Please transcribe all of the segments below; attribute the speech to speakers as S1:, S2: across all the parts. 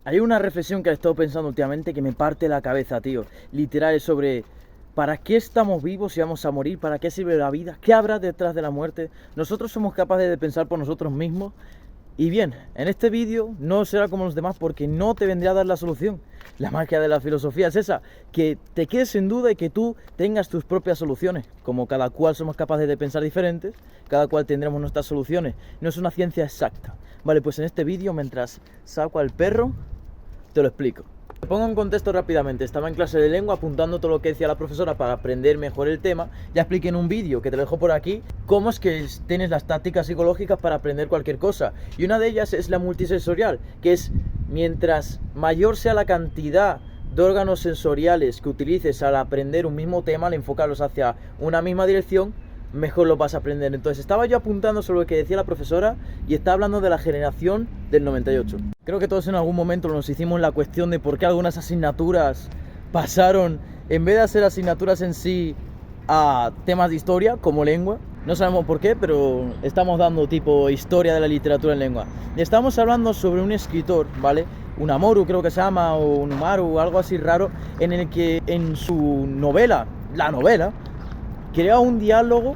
S1: Hay una reflexión que he estado pensando últimamente que me parte la cabeza, tío. Literal, es sobre ¿para qué estamos vivos si vamos a morir? ¿Para qué sirve la vida? ¿Qué habrá detrás de la muerte? Nosotros somos capaces de pensar por nosotros mismos. Y bien, en este vídeo no será como los demás porque no te vendré a dar la solución. La magia de la filosofía es esa, que te quedes en duda y que tú tengas tus propias soluciones. Como cada cual somos capaces de pensar diferentes, cada cual tendremos nuestras soluciones. No es una ciencia exacta. Vale, pues en este vídeo, mientras saco al perro, te lo explico. Te pongo en contexto rápidamente. Estaba en clase de lengua apuntando todo lo que decía la profesora para aprender mejor el tema. Ya expliqué en un vídeo que te lo dejo por aquí cómo es que tienes las tácticas psicológicas para aprender cualquier cosa. Y una de ellas es la multisensorial, que es mientras mayor sea la cantidad de órganos sensoriales que utilices al aprender un mismo tema, al enfocarlos hacia una misma dirección, mejor lo vas a aprender. Entonces estaba yo apuntando sobre lo que decía la profesora y estaba hablando de la generación del 98. Creo que todos en algún momento nos hicimos la cuestión de por qué algunas asignaturas pasaron, en vez de ser asignaturas en sí, a temas de historia, como lengua. No sabemos por qué, pero estamos dando tipo historia de la literatura en lengua. Y estamos hablando sobre un escritor, ¿vale? Unamoru creo que se llama, o Unumaru, algo así raro, en el que en su novela, crea un diálogo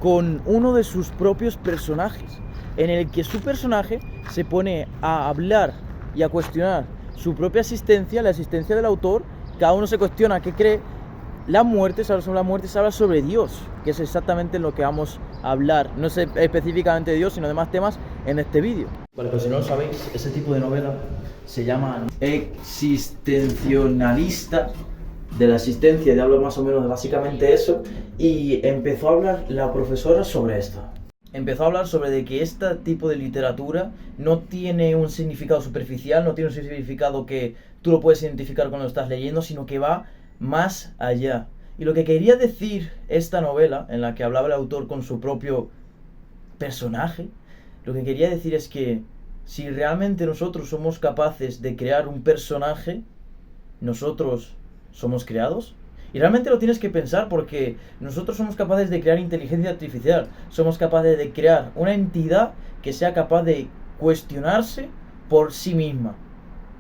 S1: con uno de sus propios personajes, en el que su personaje se pone a hablar y a cuestionar su propia existencia, la existencia del autor. Cada uno se cuestiona qué cree. La muerte, se habla sobre la muerte, se habla sobre Dios, que es exactamente en lo que vamos a hablar, no sé específicamente de Dios, sino de más temas en este vídeo. Vale, pues si no lo sabéis, ese tipo de novela se llama existencialista, de la existencia, y hablo más o menos de básicamente eso, y empezó a hablar la profesora sobre esto. Empezó a hablar sobre de que este tipo de literatura no tiene un significado superficial, no tiene un significado que tú lo puedes identificar cuando lo estás leyendo, sino que va más allá. Y lo que quería decir esta novela, en la que hablaba el autor con su propio personaje, lo que quería decir es que si realmente nosotros somos capaces de crear un personaje, nosotros somos creados. Y realmente lo tienes que pensar, porque nosotros somos capaces de crear inteligencia artificial, somos capaces de crear una entidad que sea capaz de cuestionarse por sí misma.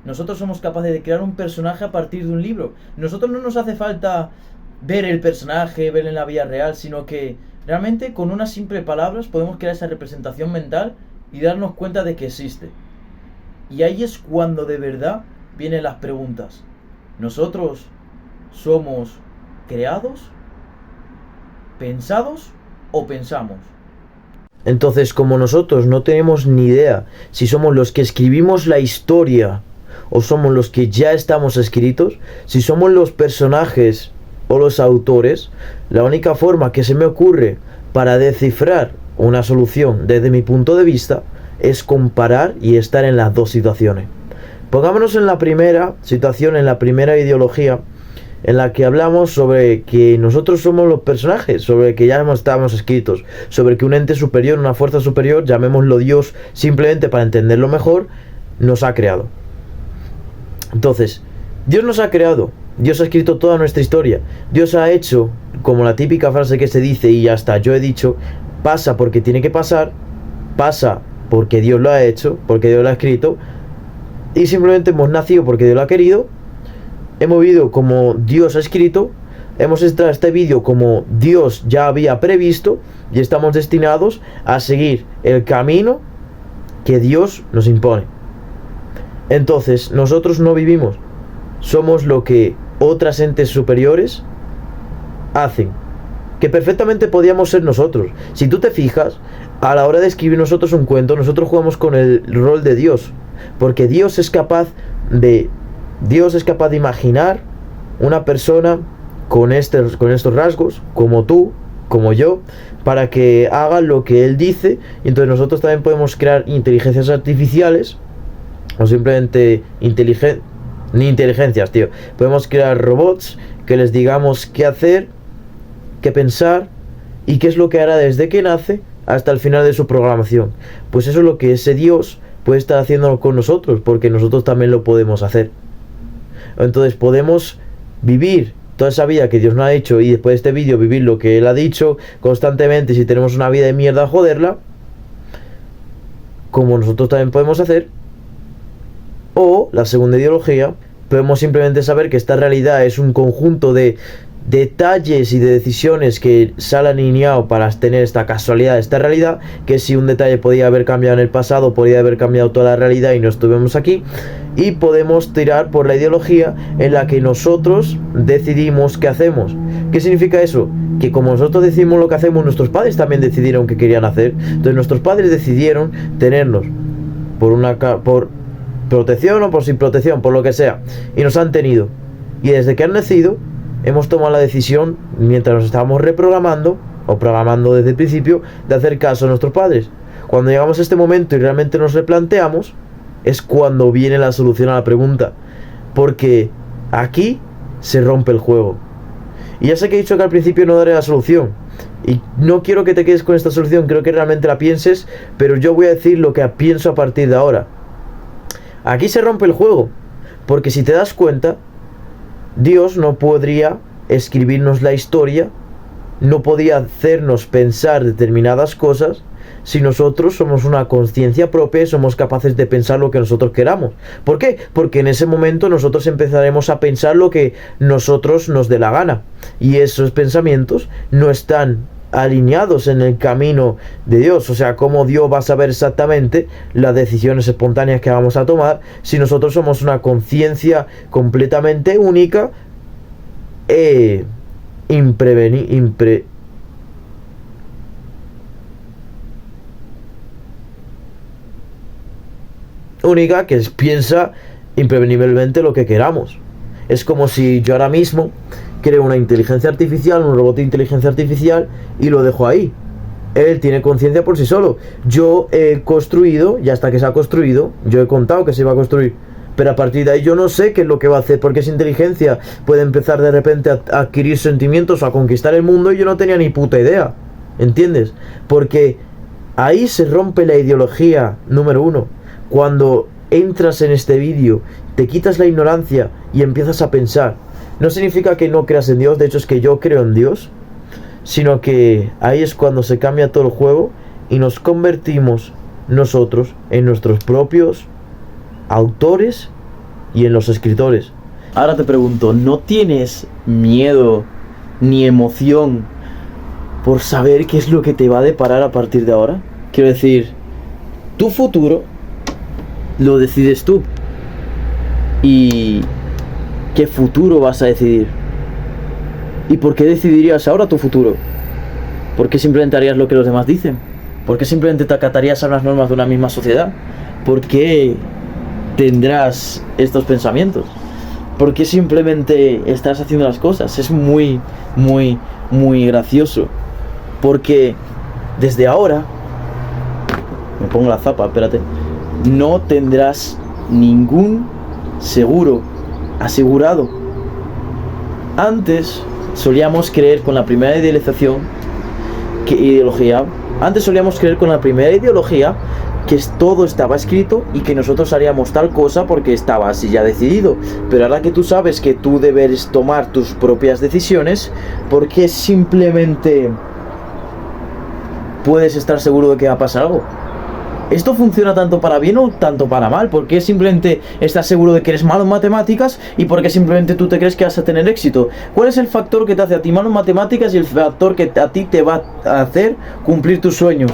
S1: Nosotros somos capaces de crear un personaje a partir de un libro. Nosotros no nos hace falta ver el personaje, verlo en la vida real, sino que realmente con unas simples palabras podemos crear esa representación mental y darnos cuenta de que existe. Y ahí es cuando de verdad vienen las preguntas. ¿Nosotros somos creados, pensados o pensamos? Entonces, como nosotros no tenemos ni idea si somos los que escribimos la historia o somos los que ya estamos escritos, si somos los personajes o los autores, la única forma que se me ocurre para descifrar una solución desde mi punto de vista es comparar y estar en las dos situaciones. Pongámonos en la primera situación, en la primera ideología, en la que hablamos sobre que nosotros somos los personajes, sobre que ya estamos escritos, sobre que un ente superior, una fuerza superior, llamémoslo Dios simplemente para entenderlo mejor, nos ha creado. Entonces, Dios nos ha creado, Dios ha escrito toda nuestra historia, Dios ha hecho, como la típica frase que se dice y hasta yo he dicho, pasa porque tiene que pasar, pasa porque Dios lo ha hecho, porque Dios lo ha escrito, y simplemente hemos nacido porque Dios lo ha querido, hemos vivido como Dios ha escrito, hemos entrado a este vídeo como Dios ya había previsto y estamos destinados a seguir el camino que Dios nos impone. Entonces, nosotros no vivimos, somos lo que otras entes superiores hacen, que perfectamente podíamos ser nosotros. Si tú te fijas, a la hora de escribir nosotros un cuento, nosotros jugamos con el rol de Dios, porque Dios es capaz de imaginar una persona con estos rasgos, como tú, como yo, para que haga lo que Él dice. Y entonces nosotros también podemos crear inteligencias artificiales, o simplemente ni inteligencias, tío. Podemos crear robots que les digamos qué hacer, qué pensar y qué es lo que hará desde que nace hasta el final de su programación. Pues eso es lo que ese Dios puede estar haciendo con nosotros, porque nosotros también lo podemos hacer. Entonces podemos vivir toda esa vida que Dios nos ha hecho y después de este vídeo vivir lo que Él ha dicho constantemente. Si tenemos una vida de mierda, joderla, como nosotros también podemos hacer. O la segunda ideología, podemos simplemente saber que esta realidad es un conjunto de detalles y de decisiones que se han alineado para tener esta casualidad de esta realidad, que si un detalle podía haber cambiado en el pasado, podría haber cambiado toda la realidad y no estuvimos aquí. Y podemos tirar por la ideología en la que nosotros decidimos qué hacemos. ¿Qué significa eso? Que como nosotros decidimos lo que hacemos, nuestros padres también decidieron qué querían hacer. Entonces nuestros padres decidieron tenernos por protección o por sin protección, por lo que sea, y nos han tenido. Y desde que han nacido, hemos tomado la decisión, mientras nos estábamos reprogramando, o programando desde el principio, de hacer caso a nuestros padres. Cuando llegamos a este momento y realmente nos replanteamos, es cuando viene la solución a la pregunta. Porque aquí se rompe el juego. Y ya sé que he dicho que al principio no daré la solución. Y no quiero que te quedes con esta solución, creo que realmente la pienses, pero yo voy a decir lo que pienso a partir de ahora. Aquí se rompe el juego. Porque si te das cuenta, Dios no podría escribirnos la historia, no podía hacernos pensar determinadas cosas si nosotros somos una conciencia propia y somos capaces de pensar lo que nosotros queramos. ¿Por qué? Porque en ese momento nosotros empezaremos a pensar lo que nosotros nos dé la gana. Y esos pensamientos no están alineados en el camino de Dios. O sea, ¿cómo Dios va a saber exactamente las decisiones espontáneas que vamos a tomar si nosotros somos una conciencia completamente única única que piensa impreveniblemente lo que queramos? Es como si yo ahora mismo creo una inteligencia artificial, un robot de inteligencia artificial, y lo dejo ahí. Él tiene conciencia por sí solo. Yo he construido, y hasta que se ha construido, yo he contado que se va a construir, pero a partir de ahí yo no sé qué es lo que va a hacer, porque esa inteligencia puede empezar de repente a adquirir sentimientos o a conquistar el mundo, y yo no tenía ni puta idea. ¿Entiendes? Porque ahí se rompe la ideología número uno. Cuando entras en este vídeo, te quitas la ignorancia y empiezas a pensar. No significa que no creas en Dios, de hecho es que yo creo en Dios, sino que ahí es cuando se cambia todo el juego y nos convertimos nosotros en nuestros propios autores y en los escritores. Ahora te pregunto, ¿no tienes miedo ni emoción por saber qué es lo que te va a deparar a partir de ahora? Quiero decir, tu futuro lo decides tú. ¿Y qué futuro vas a decidir? ¿Y por qué decidirías ahora tu futuro? ¿Por qué simplemente harías lo que los demás dicen? ¿Por qué simplemente te acatarías a las normas de una misma sociedad? ¿Por qué tendrás estos pensamientos? ¿Por qué simplemente estás haciendo las cosas? Es muy gracioso. Porque desde ahora, me pongo la zapa, espérate, no tendrás ningún seguro asegurado. Antes solíamos creer con la primera ideología que todo estaba escrito y que nosotros haríamos tal cosa porque estaba así ya decidido. Pero ahora que tú sabes que tú debes tomar tus propias decisiones, ¿por qué simplemente puedes estar seguro de que va a pasar algo? ¿Esto funciona tanto para bien o tanto para mal? ¿Por qué simplemente estás seguro de que eres malo en matemáticas y por qué simplemente tú te crees que vas a tener éxito? ¿Cuál es el factor que te hace a ti malo en matemáticas y el factor que a ti te va a hacer cumplir tus sueños?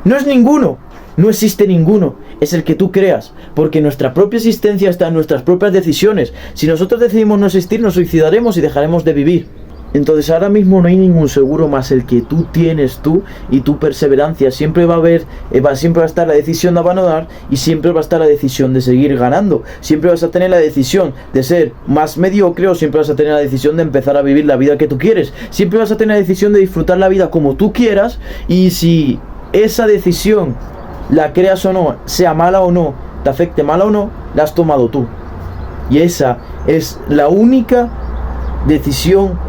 S1: No es ninguno. No existe ninguno. Es el que tú creas. Porque nuestra propia existencia está en nuestras propias decisiones. Si nosotros decidimos no existir, nos suicidaremos y dejaremos de vivir. Entonces ahora mismo no hay ningún seguro más el que tú tienes tú y tu perseverancia. Siempre va a haber, siempre va a estar la decisión de abandonar y siempre va a estar la decisión de seguir ganando. Siempre vas a tener la decisión de ser más mediocre o siempre vas a tener la decisión de empezar a vivir la vida que tú quieres. Siempre vas a tener la decisión de disfrutar la vida como tú quieras, y si esa decisión, la creas o no, sea mala o no, te afecte mala o no, la has tomado tú. Y esa es la única decisión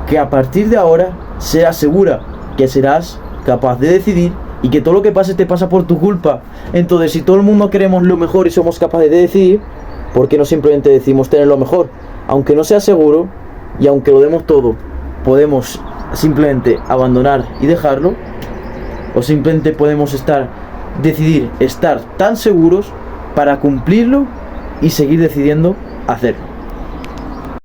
S1: que a partir de ahora será segura, que serás capaz de decidir y que todo lo que pase te pasa por tu culpa. Entonces, si todo el mundo queremos lo mejor y somos capaces de decidir, ¿por qué no simplemente decidimos tener lo mejor? Aunque no sea seguro y aunque lo demos todo, podemos simplemente abandonar y dejarlo, o simplemente podemos decidir estar tan seguros para cumplirlo y seguir decidiendo hacerlo.